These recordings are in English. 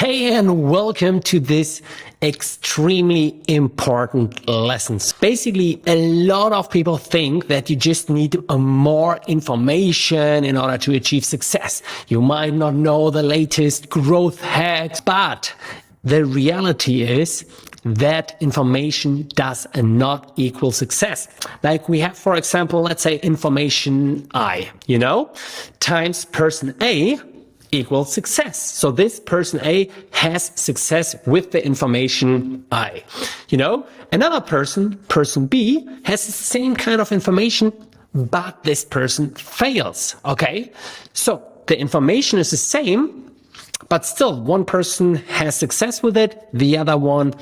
Hey, and welcome to this extremely important lessons. Basically, a lot of people think that you just need more information in order to achieve success. You might not know the latest growth hacks, but the reality is that information does not equal success. Like we have, for example, let's say information I, times person A equals success. So this person A has success with the information I. Another person B, has the same kind of information, but this person fails. Okay. So the information is the same, but still one person has success with it. The other one,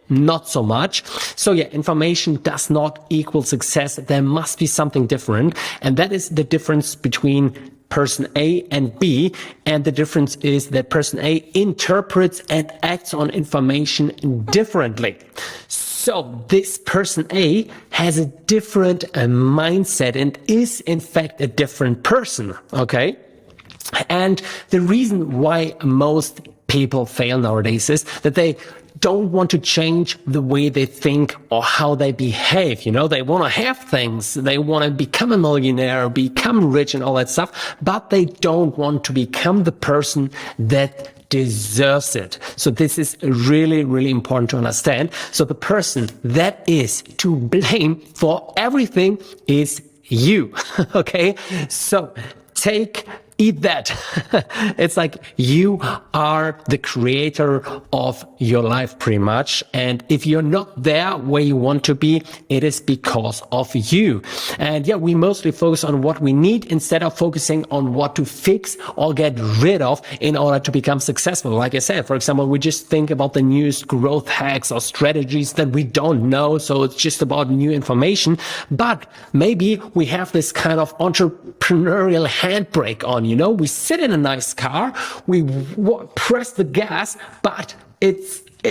not so much. So information does not equal success. There must be something different. And that is the difference between person A and B, and the difference is that person A interprets and acts on information differently. So this person A has a different mindset and is in fact a different person, okay? And the reason why most people fail nowadays is that they don't want to change the way they think or how they behave. They want to have things. They want to become a millionaire, become rich and all that stuff, but they don't want to become the person that deserves it. So this is really, really important to understand. So the person that is to blame for everything is you. Okay. So eat that. It's like you are the creator of your life pretty much. And if you're not there where you want to be, it is because of you. And we mostly focus on what we need instead of focusing on what to fix or get rid of in order to become successful. Like I said, for example, we just think about the newest growth hacks or strategies that we don't know. So it's just about new information. But maybe we have this kind of entrepreneurial handbrake on. We sit in a nice car, we press the gas, but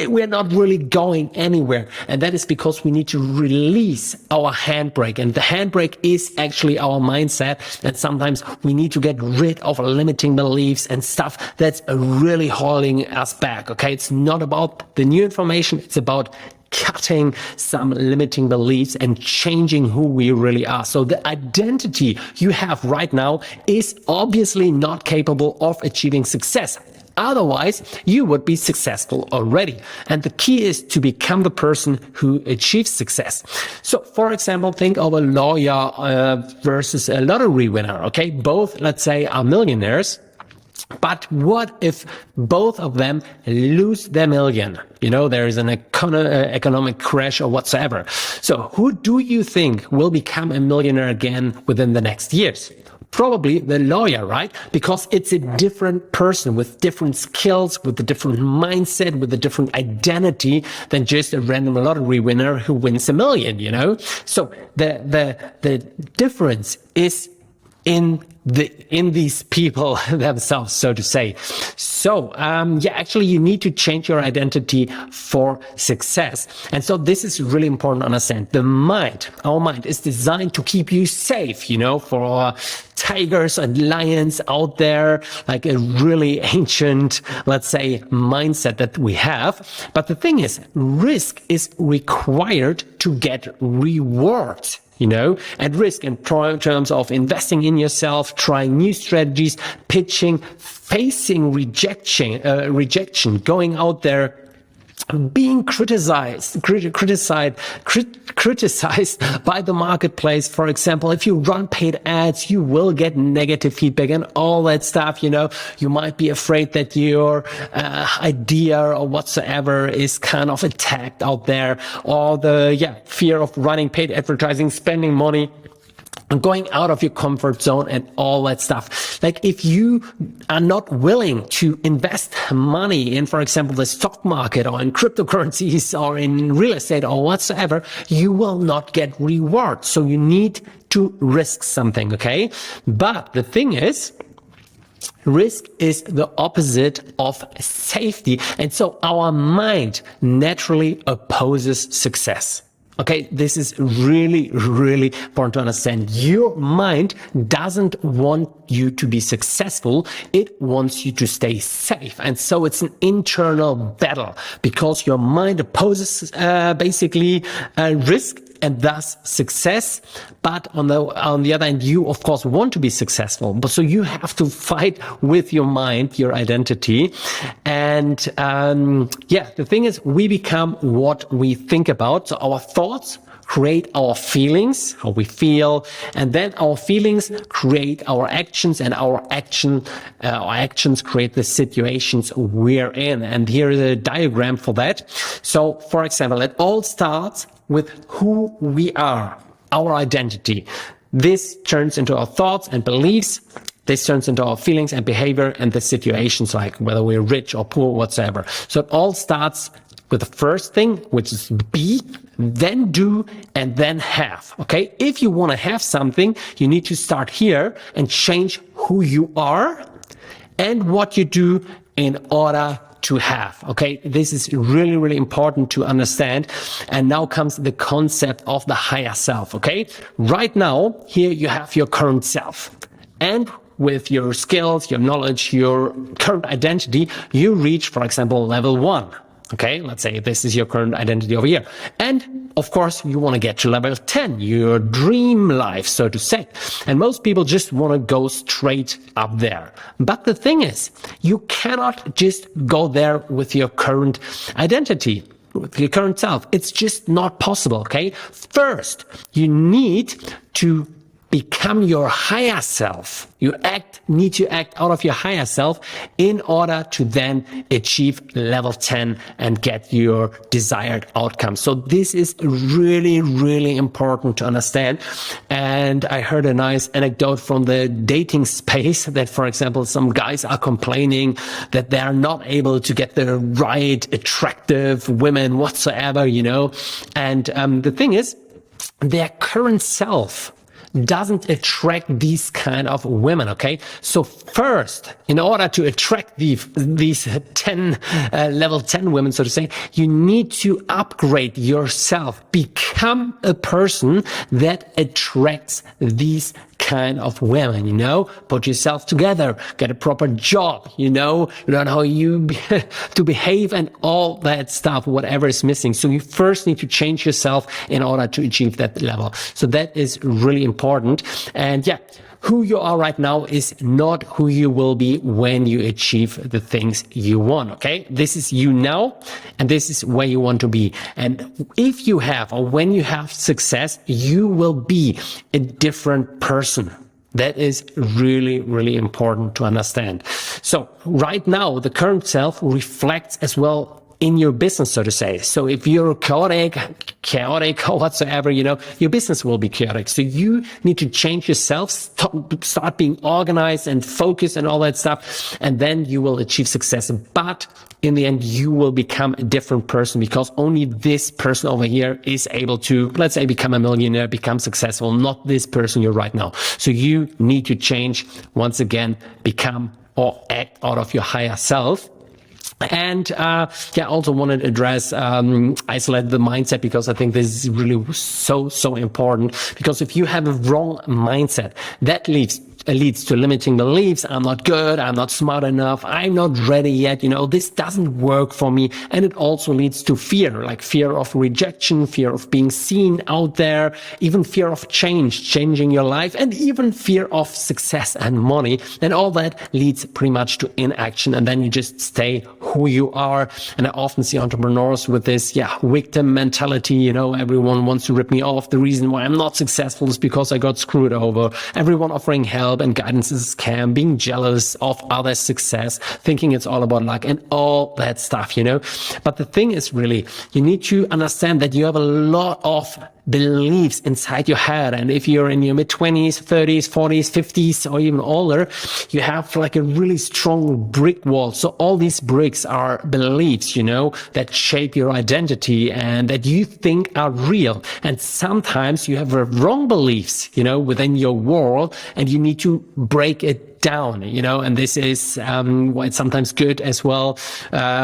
we're not really going anywhere. And that is because we need to release our handbrake. And the handbrake is actually our mindset. And sometimes we need to get rid of limiting beliefs and stuff that's really holding us back. Okay. It's not about the new information. It's about cutting some limiting beliefs and changing who we really are. So the identity you have right now is obviously not capable of achieving success. Otherwise, you would be successful already. And the key is to become the person who achieves success. So, for example, think of a lawyer versus a lottery winner. Okay, both, let's say, are millionaires. But what if both of them lose their million? There is an economic crash or whatsoever. So who do you think will become a millionaire again within the next years? Probably the lawyer, right? Because it's a different person with different skills, with a different mindset, with a different identity than just a random lottery winner who wins $1 million, So the difference is in these people themselves, so to say. So, actually you need to change your identity for success. And so this is really important to understand. Our mind is designed to keep you safe, for tigers and lions out there, like a really ancient, let's say, mindset that we have. But the thing is, risk is required to get rewards. And risk in terms of investing in yourself, trying new strategies, pitching, facing rejection, going out there, being criticized by the marketplace. For example, if you run paid ads, you will get negative feedback and all that stuff. You might be afraid that your idea or whatsoever is kind of attacked out there, or the fear of running paid advertising, spending money, going out of your comfort zone and all that stuff. Like if you are not willing to invest money in, for example, the stock market or in cryptocurrencies or in real estate or whatsoever, you will not get rewards. So you need to risk something, okay? But the thing is, risk is the opposite of safety. And so our mind naturally opposes success. Okay, this is really, really important to understand. Your mind doesn't want you to be successful. It wants you to stay safe. And so it's an internal battle because your mind opposes basically risk and thus success. But on the other hand, you of course want to be successful. But so you have to fight with your mind, your identity. And the thing is, we become what we think about. So our thoughts create our feelings, how we feel, and then our feelings create our actions, and our actions create the situations we're in. And here is a diagram for that. So, for example, it all starts with who we are, our identity. This turns into our thoughts and beliefs. This turns into our feelings and behavior and the situations, like whether we're rich or poor, whatsoever. So it all starts with the first thing, which is be, then do, and then have. Okay? If you want to have something, you need to start here and change who you are and what you do in order to have. Okay? This is really, really important to understand. And now comes the concept of the higher self. Okay? Right now, here you have your current self. And with your skills, your knowledge, your current identity, you reach, for example, level 1. Okay, let's say this is your current identity over here. And of course, you want to get to level 10, your dream life, so to say. And most people just want to go straight up there. But the thing is, you cannot just go there with your current identity, with your current self. It's just not possible, okay? First, you need to become your higher self. You need to act out of your higher self in order to then achieve level 10 and get your desired outcome. So this is really, really important to understand. And I heard a nice anecdote from the dating space that, for example, some guys are complaining that they are not able to get the right attractive women whatsoever, you know. And the thing is, their current self doesn't attract these kind of women, okay? So first, in order to attract these 10, level 10 women, so to say, you need to upgrade yourself. Become a person that attracts these kind of women, you know? Put yourself together, get a proper job, you know? Learn how to behave and all that stuff, whatever is missing. So you first need to change yourself in order to achieve that level. So that is really important. And yeah, who you are right now is not who you will be when you achieve the things you want, okay? This is you now, and this is where you want to be. And if you have, or when you have success, you will be a different person. That is really, really important to understand. So right now, the current self reflects as well in your business, so to say. So if you're chaotic or whatsoever, you know, your business will be chaotic. So you need to change yourself, start being organized and focused and all that stuff, and then you will achieve success. But in the end, you will become a different person because only this person over here is able to, let's say, become a millionaire, become successful, not this person you're right now. So you need to change, once again, become or act out of your higher self. And I also wanted to address isolate the mindset, because I think this is really so important. Because if you have a wrong mindset, that leads to limiting beliefs. I'm not good. I'm not smart enough. I'm not ready yet. You know, this doesn't work for me. And it also leads to fear, like fear of rejection, fear of being seen out there, even fear of changing your life, and even fear of success and money. And all that leads pretty much to inaction. And then you just stay who you are. And I often see entrepreneurs with this, victim mentality. You know, everyone wants to rip me off. The reason why I'm not successful is because I got screwed over. Everyone offering help and guidance is a scam, being jealous of others' success, thinking it's all about luck and all that stuff, you know. But the thing is, really, you need to understand that you have a lot of beliefs inside your head. And if you're in your mid-20s, 30s, 40s, 50s, or even older, you have like a really strong brick wall. So all these bricks are beliefs, you know, that shape your identity and that you think are real. And sometimes you have wrong beliefs, you know, within your world, and you need to break it down, and this is why it's sometimes good as well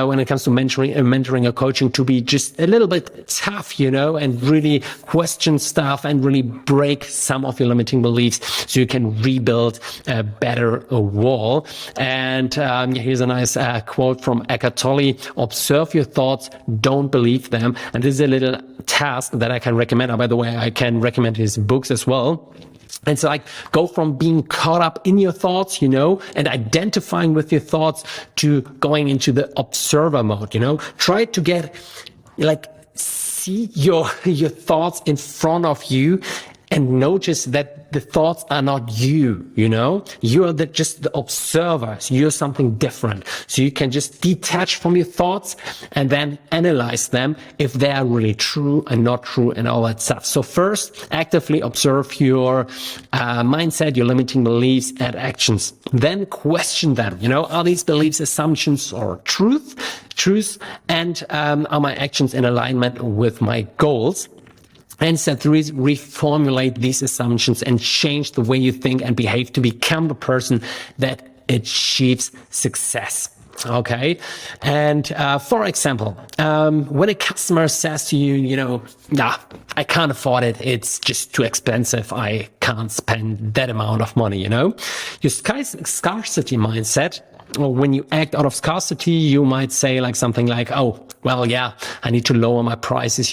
when it comes to mentoring or coaching, to be just a little bit tough, and really question stuff and really break some of your limiting beliefs so you can rebuild a better wall. And here's a nice quote from Eckhart Tolle: observe your thoughts, don't believe them. And this is a little task that I can recommend. By the way, I can recommend his books as well. And so go from being caught up in your thoughts, and identifying with your thoughts, to going into the observer mode, Try to get, see your thoughts in front of you and notice that the thoughts are not you, You are just the observers. You're something different. So you can just detach from your thoughts and then analyze them if they are really true and not true and all that stuff. So first, actively observe your mindset, your limiting beliefs and actions. Then question them, are these beliefs, assumptions, or truth? And are my actions in alignment with my goals? And step 3 is reformulate these assumptions and change the way you think and behave to become the person that achieves success. Okay. And for example, when a customer says to you, nah, I can't afford it. It's just too expensive. I can't spend that amount of money, Your scarcity mindset, or when you act out of scarcity, you might say something like, oh, well, yeah, I need to lower my prices,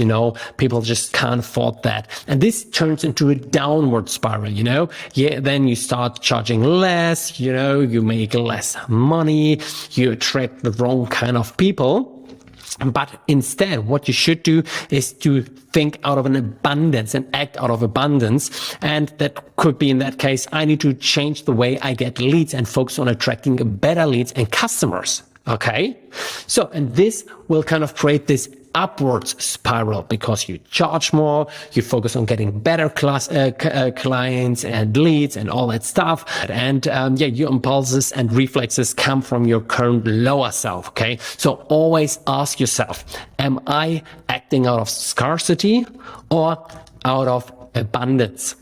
people just can't afford that. And this turns into a downward spiral, Yeah, then you start charging less, you make less money, you attract the wrong kind of people. But instead, what you should do is to think out of an abundance and act out of abundance. And that could be, in that case, I need to change the way I get leads and focus on attracting better leads and customers. Okay. So, and this will kind of create this upwards spiral, because you charge more, you focus on getting better clients and leads and all that stuff. And your impulses and reflexes come from your current lower self. Okay. So always ask yourself, am I acting out of scarcity or out of abundance?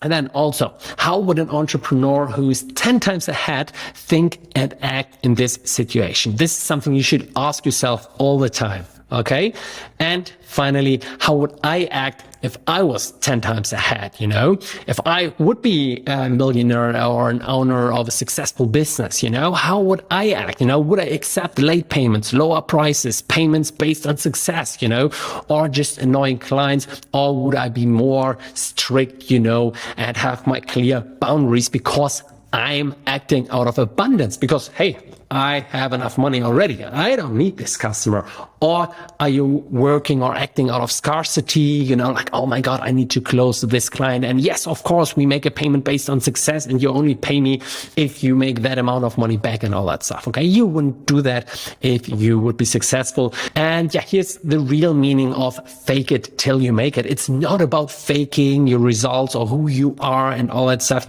And then also, how would an entrepreneur who's 10 times ahead think and act in this situation? This is something you should ask yourself all the time. Okay. And finally, how would I act if I was 10 times ahead? If I would be a millionaire or an owner of a successful business, how would I act? Would I accept late payments, lower prices, payments based on success, or just annoying clients? Or would I be more strict, and have my clear boundaries because I'm acting out of abundance? Because, hey, I have enough money already. I don't need this customer. Or are you working or acting out of scarcity? Oh my God, I need to close this client. And yes, of course, we make a payment based on success, and you only pay me if you make that amount of money back and all that stuff. Okay. You wouldn't do that if you would be successful. And here's the real meaning of fake it till you make it. It's not about faking your results or who you are and all that stuff,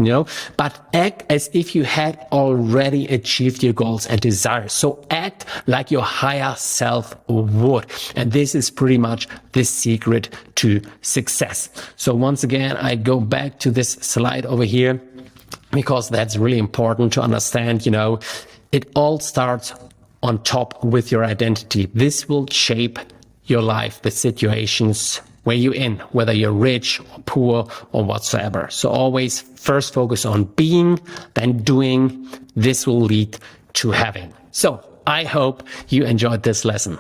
but act as if you had already achieved your goals and desires. So act like your higher self would. And this is pretty much the secret to success. So once again, I go back to this slide over here, because that's really important to understand. It all starts on top with your identity. This will shape your life, the situations where you're in, whether you're rich or poor or whatsoever. So always first focus on being, then doing. This will lead to having. So I hope you enjoyed this lesson.